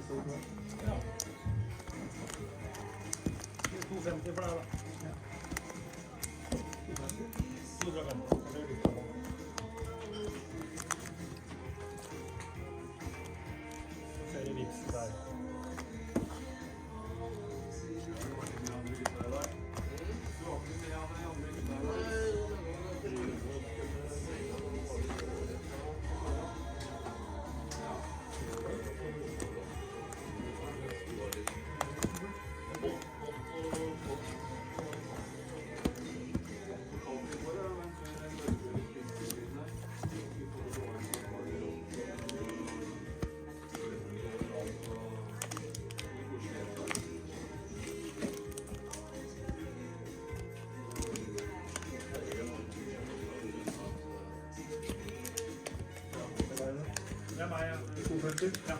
Ja. 250 for deg, da. Ja. 250. Det er litt bra. Så ser du vipsen der. Det er meg, ja. 250? Ja.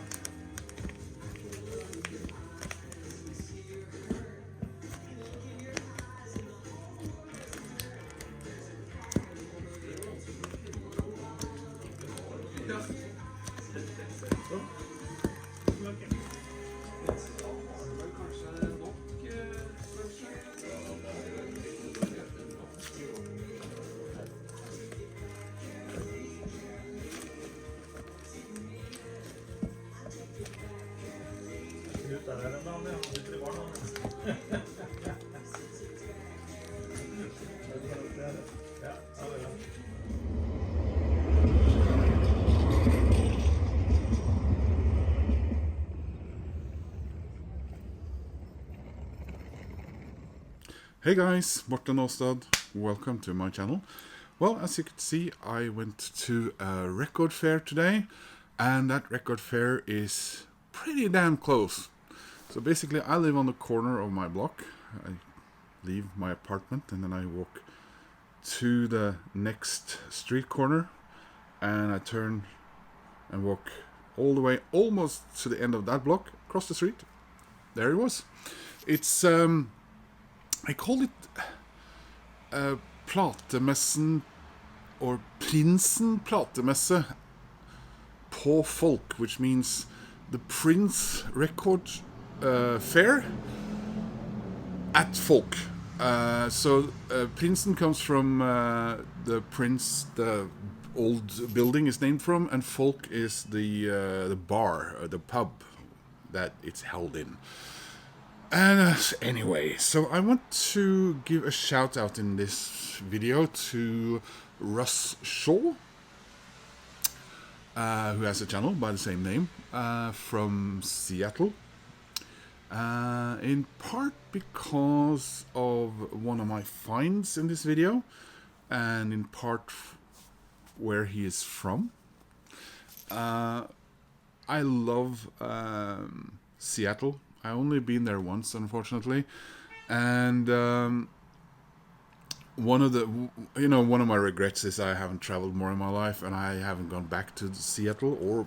Hey guys, Morten Ostad, welcome to my channel. Well, as you can see, I went to a record fair today, and that record fair is pretty damn close. So basically, I live on the corner of my block. I leave my apartment and then I walk to the next street corner, and I turn and walk all the way almost to the end of that block, across the street. There it was. It's I call it platemessen or Prinsen platemesse på folk, which means the Prince record fair at folk. So Prinsen comes from the Prince the old building is named from, and folk is the bar, the pub that it's held in. And anyway, so I want to give a shout out in this video to Russ Shaw, who has a channel by the same name, from Seattle. In part because of one of my finds in this video, and in part where he is from. I love Seattle. I only been there once, unfortunately, and one of my regrets is I haven't traveled more in my life, and I haven't gone back to Seattle or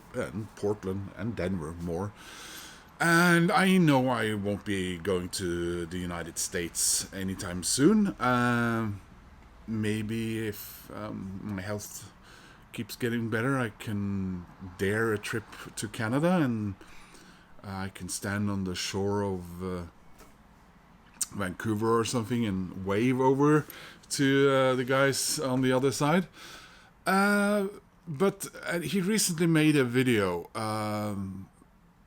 Portland and Denver more. And I know I won't be going to the United States anytime soon. Maybe if my health keeps getting better, I can dare a trip to Canada, and I can stand on the shore of Vancouver or something and wave over to the guys on the other side. But he recently made a video,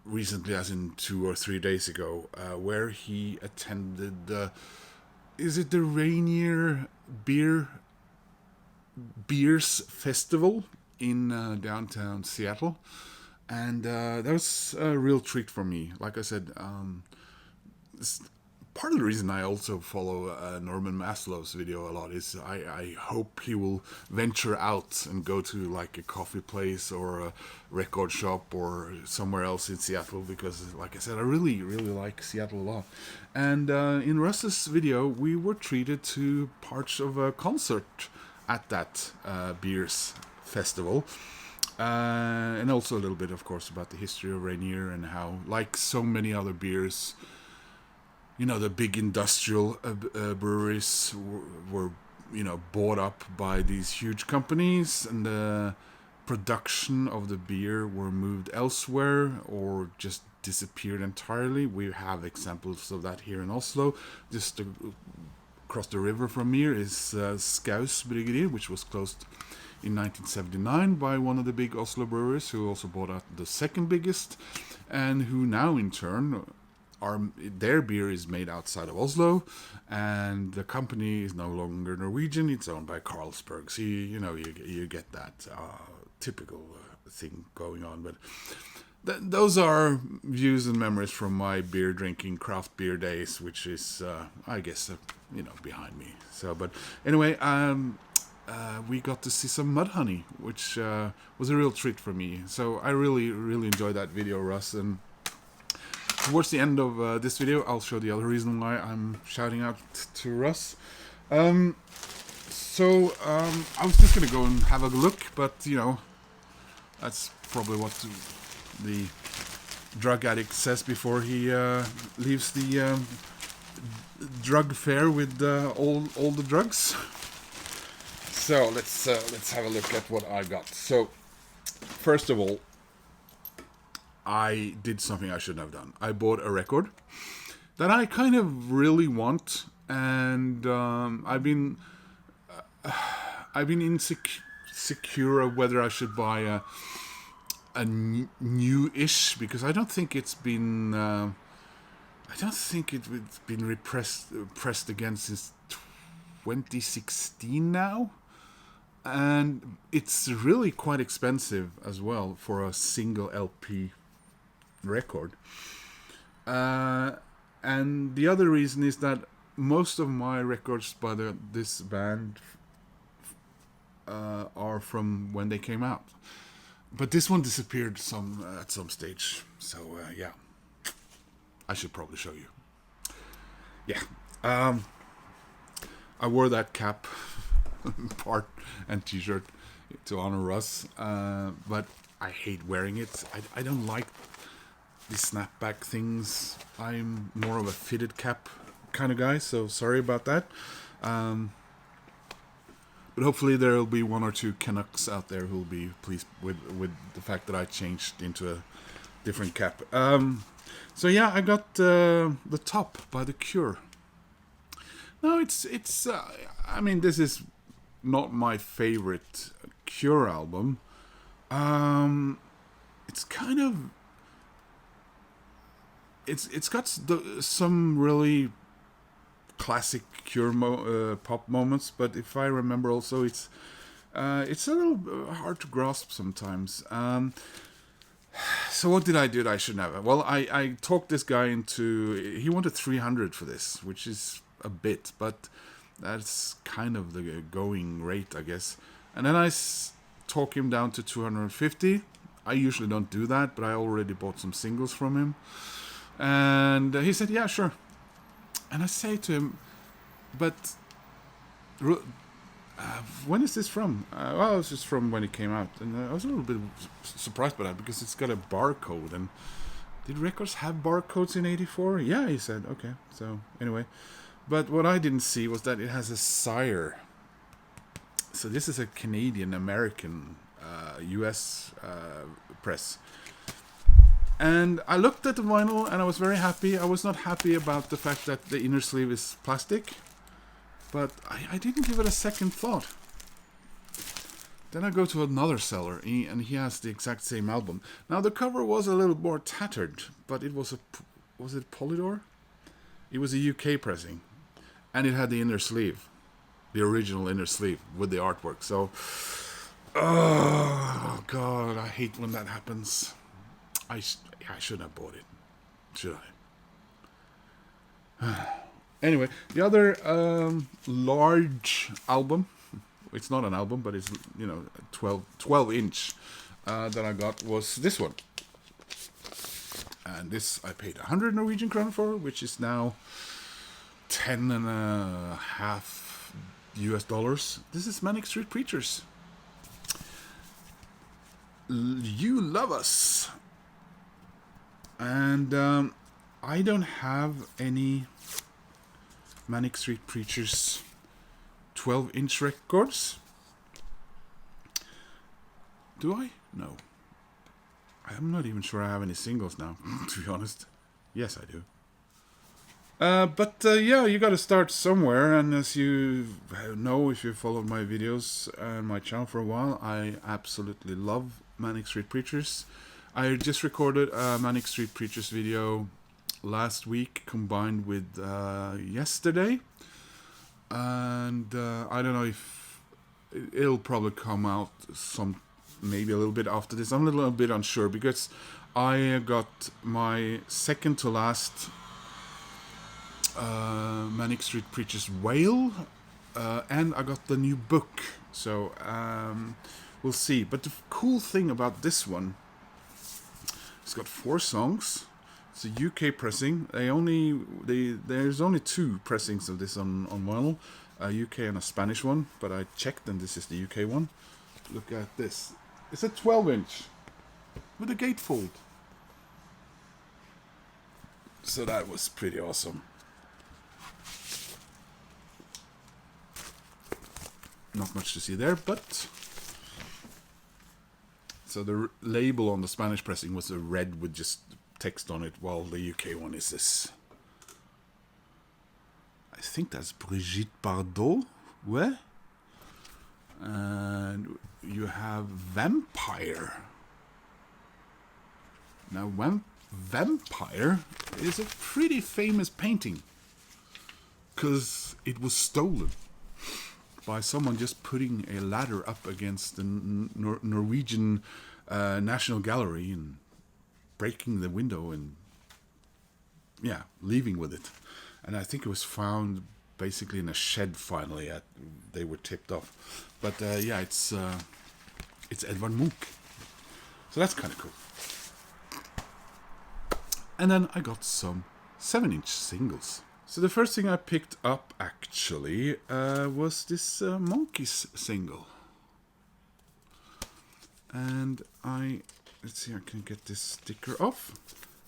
recently as in 2 or 3 days ago, where he attended, is it the Rainier Beers Festival in downtown Seattle? And that was a real treat for me. Like I said, part of the reason I also follow Norman Maslow's video a lot is I hope he will venture out and go to like a coffee place or a record shop or somewhere else in Seattle, because like I said, I really like Seattle a lot. And in Russ's video, we were treated to parts of a concert at that Beers Festival. And also a little bit, of course, about the history of Rainier and how, like so many other beers, the big industrial breweries were bought up by these huge companies, and production of the beer were moved elsewhere or just disappeared entirely. We have examples of that here in Oslo. Just across the river from here is Skaus Bryggeri, which was closed in 1979 by one of the big Oslo brewers, who also bought out the second biggest, and who now in turn their beer is made outside of Oslo, and the company is no longer Norwegian. It's owned by Carlsberg. So you get that typical thing going on. But those are views and memories from my beer drinking craft beer days, which is I guess behind me. So, but anyway, we got to see some Mudhoney, which was a real treat for me. So I really enjoyed that video, Russ. And towards the end of this video, I'll show the other reason why I'm shouting out to Russ. I was just gonna go and have a look, but that's probably what the drug addict says before he leaves the drug fair with all the drugs. So let's have a look at what I got. So first of all, I did something I shouldn't have done. I bought a record that I kind of really want, and I've been insecure of whether I should buy a new-ish, because I don't think it's been pressed again since 2016 now, and it's really quite expensive as well for a single LP record. And the other reason is that most of my records by this band are from when they came out, but this one disappeared at some stage. So yeah, I should probably show you. Yeah, I wore that cap part and t-shirt to honor Russ, but I hate wearing it. I don't like the snapback things. I'm more of a fitted cap kind of guy, so sorry about that. But hopefully there will be one or two Canucks out there who will be pleased with the fact that I changed into a different cap. So yeah, I got The Top by The Cure. No, it's I mean, this is not my favorite Cure album. It's kind of it's got some really classic Cure pop moments, but if I remember also, it's a little hard to grasp sometimes. So what did I do that I shouldn't have? Well, I talked this guy into, he wanted 300 for this, which is a bit, but that's kind of the going rate, I guess. And then I talk him down to 250. I usually don't do that, but I already bought some singles from him. And he said, yeah, sure. And I say to him, but when is this from? Well, it's just from when it came out. And I was a little bit surprised by that, because it's got a barcode. And did records have barcodes in '84? Yeah, he said. Okay, so anyway. But what I didn't see was that it has a sire. So this is a Canadian-American US press. And I looked at the vinyl and I was very happy. I was not happy about the fact that the inner sleeve is plastic, but I didn't give it a second thought. Then I go to another seller, and he has the exact same album. Now the cover was a little more tattered, but it was it Polydor? It was a UK pressing, and it had the inner sleeve, the original inner sleeve with the artwork. So, oh god, I hate when that happens. I shouldn't have bought it, should I? Anyway, the other large album, it's not an album, but it's 12 inch that I got was this one. And this I paid 100 Norwegian kroner for, which is now $10.5 US. This is Manic Street Preachers. You Love Us. And I don't have any Manic Street Preachers 12-inch records. Do I? No. I'm not even sure I have any singles now, to be honest. Yes, I do. But yeah, you gotta start somewhere, and as you know, if you followed my videos and my channel for a while, I absolutely love Manic Street Preachers. I just recorded a Manic Street Preachers video last week combined with yesterday, and I don't know if it'll probably come out maybe a little bit after this. I'm a little bit unsure because I got my second to last Manic Street Preachers whale, and I got the new book, so we'll see. But the cool thing about this one, it's got 4 songs. It's a UK pressing. There's only 2 pressings of this on vinyl, a UK and a Spanish one, but I checked and this is the UK one. Look at this. It's a 12-inch with a gatefold. So that was pretty awesome. Not much to see there, but so the label on the Spanish pressing was a red with just text on it, while the UK one is this. I think that's Brigitte Bardot. Where? And you have Vampire. Now, Vampire is a pretty famous painting because it was stolen by someone just putting a ladder up against the Norwegian National Gallery and breaking the window and leaving with it. And I think it was found basically in a shed finally. They were tipped off. But it's Edvard Munch. So that's kind of cool. And then I got some 7-inch singles. So the first thing I picked up actually was this Monkeys single. And let's see, I can get this sticker off.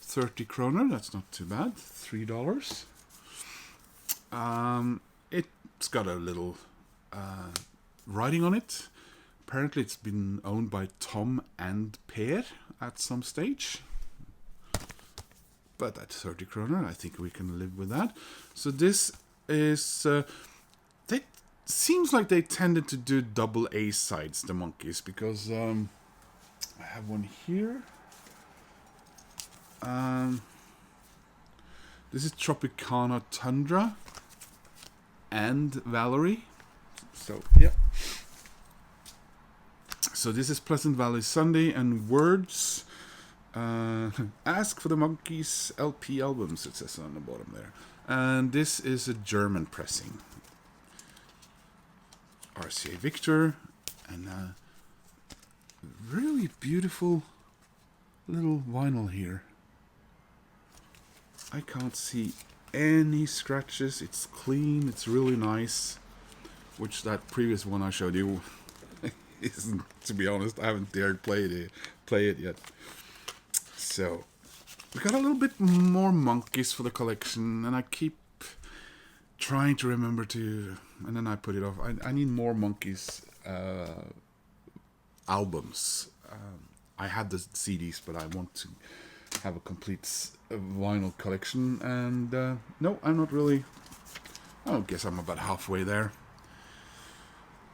30 kroner, that's not too bad. $3. It's got a little writing on it. Apparently it's been owned by Tom and Per at some stage. But at 30 kroner, I think we can live with that. So this is... they seems like they tended to do double A sides, the Monkeys, because I have one here. This is Tropicana Tundra and Valerie. So, yeah. So this is Pleasant Valley Sunday and Words. Ask for the Monkeys LP albums, it says on the bottom there. And this is a German pressing. RCA Victor. And really beautiful little vinyl here. I can't see any scratches. It's clean. It's really nice. Which that previous one I showed you isn't, to be honest. I haven't dared play it yet. So, we got a little bit more Monkeys for the collection, and I keep trying to remember to, and then I put it off. I need more Monkeys albums. I had the CDs, but I want to have a complete vinyl collection, and no, I'm not really. I guess I'm about halfway there.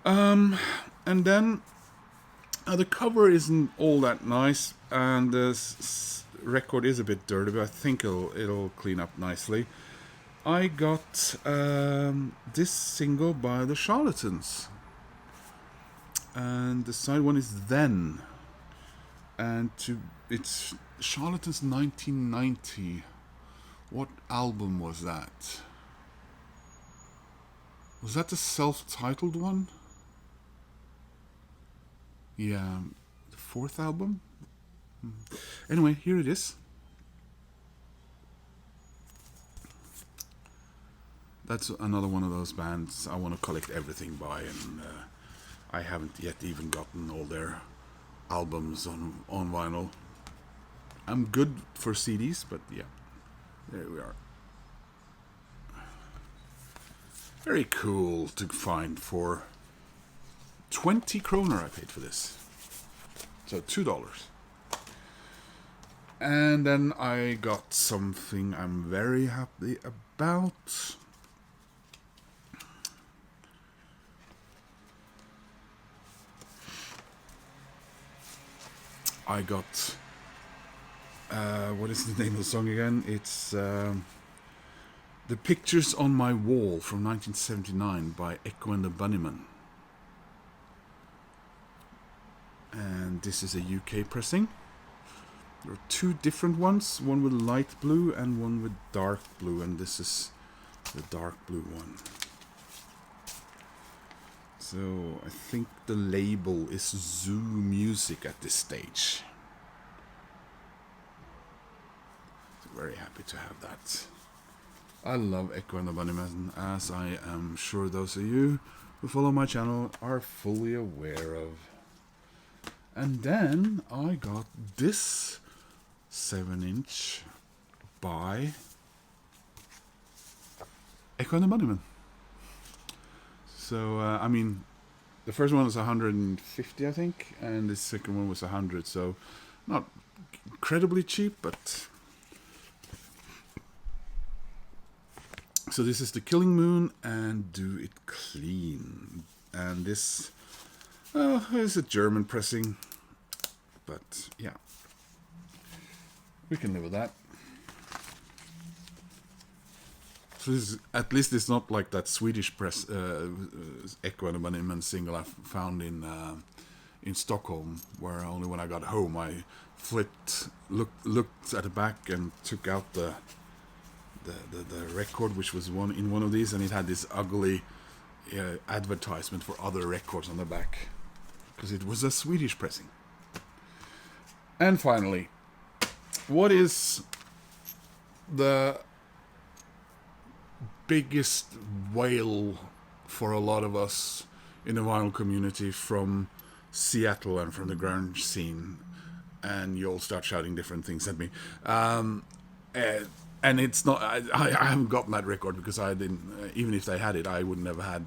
And then the cover isn't all that nice, and the record is a bit dirty, but I think it'll clean up nicely. I got this single by the Charlatans, and the side one is Then, and it's Charlatans 1990. What album was that? Was that the self-titled one? Yeah, the 4th album? Anyway, here it is. That's another one of those bands I want to collect everything by, and I haven't yet even gotten all their albums on vinyl. I'm good for CDs, but yeah, there we are. Very cool to find for 20 kroner I paid for this. So $2. And then I got something I'm very happy about. I got, what is the name of the song again? It's The Pictures on My Wall from 1979 by Echo and the Bunnymen. And this is a UK pressing. There are two different ones, one with light blue and one with dark blue, and this is the dark blue one. So I think the label is Zoo Music at this stage. So very happy to have that. I love Echo and the Bunnymen, as I am sure those of you who follow my channel are fully aware of. And then I got this 7-inch by Echo and the Bunnymen. So, I mean, the first one was 150, I think, and the second one was 100, so not incredibly cheap, but... So this is the Killing Moon and Do It Clean. And this is a German pressing, but yeah, we can live with that. So this is, at least it's not like that Swedish press Echo and the Bunnymen single I found in Stockholm, where only when I got home I looked at the back and took out the record, which was in one of these, and it had this ugly advertisement for other records on the back, because it was a Swedish pressing. And finally, what is the biggest whale for a lot of us in the vinyl community from Seattle and from the grunge scene? And you all start shouting different things at me. And it's not, I haven't gotten that record because I didn't, even if they had it, I wouldn't have had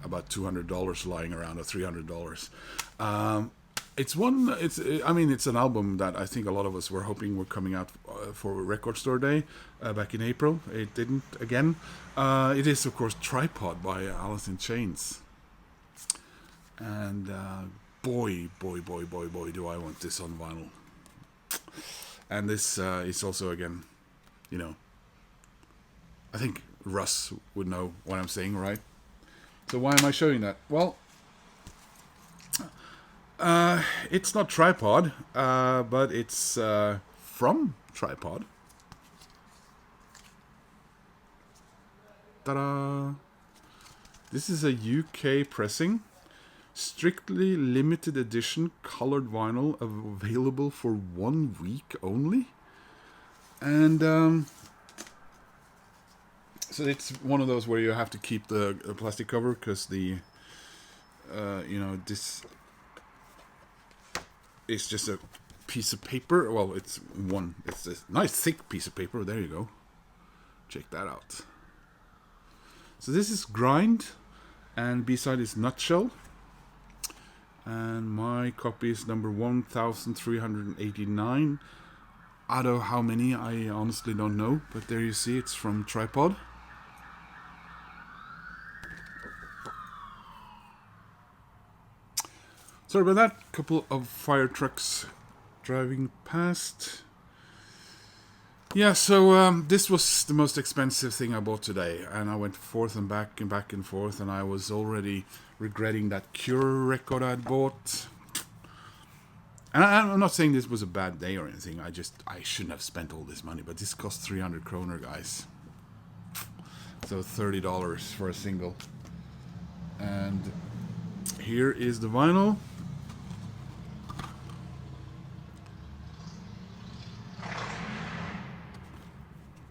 about $200 lying around, or $300. It's an album that I think a lot of us were hoping were coming out for Record Store Day back in April. It didn't again. It is, of course, Tripod by Alice in Chains. And boy, do I want this on vinyl. And this is also, again, you know, I think Russ would know what I'm saying, right? So why am I showing that? Well, it's not Tripod, but it's from Tripod. Ta-da! This is a UK pressing, strictly limited edition colored vinyl, available for 1 week only. And so it's one of those where you have to keep the plastic cover, because the this is just a piece of paper. Well, it's a nice thick piece of paper. There you go. Check that out. So this is Grind, and B-side is Nutshell. And my copy is number 1389. Out of how many, I honestly don't know, but there you see, it's from Tripod. Sorry about that. Couple of fire trucks driving past. Yeah, so this was the most expensive thing I bought today, and I went forth and back and forth, and I was already regretting that Cure record I'd bought. And I'm not saying this was a bad day or anything. I shouldn't have spent all this money, but this cost 300 kroner, guys. So $30 for a single. And here is the vinyl.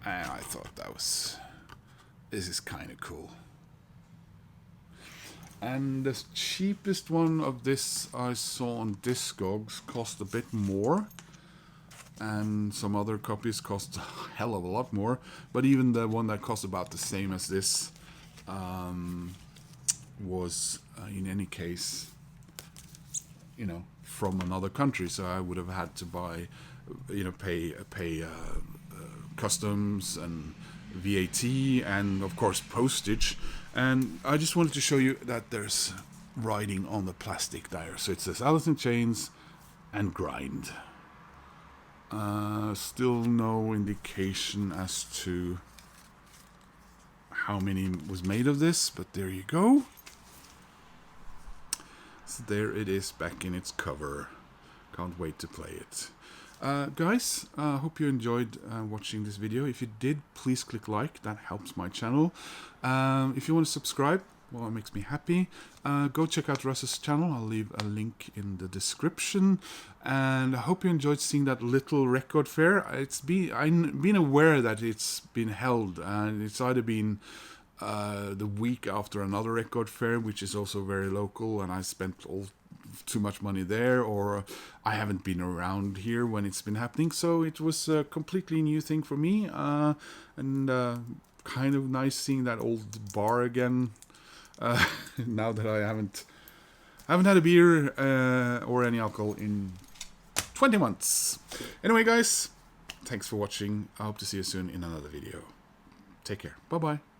And I thought this is kind of cool. And the cheapest one of this I saw on Discogs cost a bit more, and some other copies cost a hell of a lot more. But even the one that cost about the same as this was, in any case, from another country, so I would have had to buy, pay customs and VAT and of course postage. And I just wanted to show you that there's writing on the plastic there. So it says Alice in Chains and grind. Still no indication as to how many was made of this, but there you go. So there it is back in its cover. Can't wait to play it. Guys, hope you enjoyed watching this video. If you did, please click like. That helps my channel. If you want to subscribe, well, it makes me happy. Go check out Russ's channel. I'll leave a link in the description. And I hope you enjoyed seeing that little record fair. I've been aware that it's been held, and it's either been the week after another record fair, which is also very local, and I spent too much money there, or I haven't been around here when it's been happening. So it was a completely new thing for me, and kind of nice seeing that old bar again. Now that I haven't had a beer or any alcohol in 20 months. Anyway, guys, thanks for watching. I hope to see you soon in another video. Take care. Bye bye.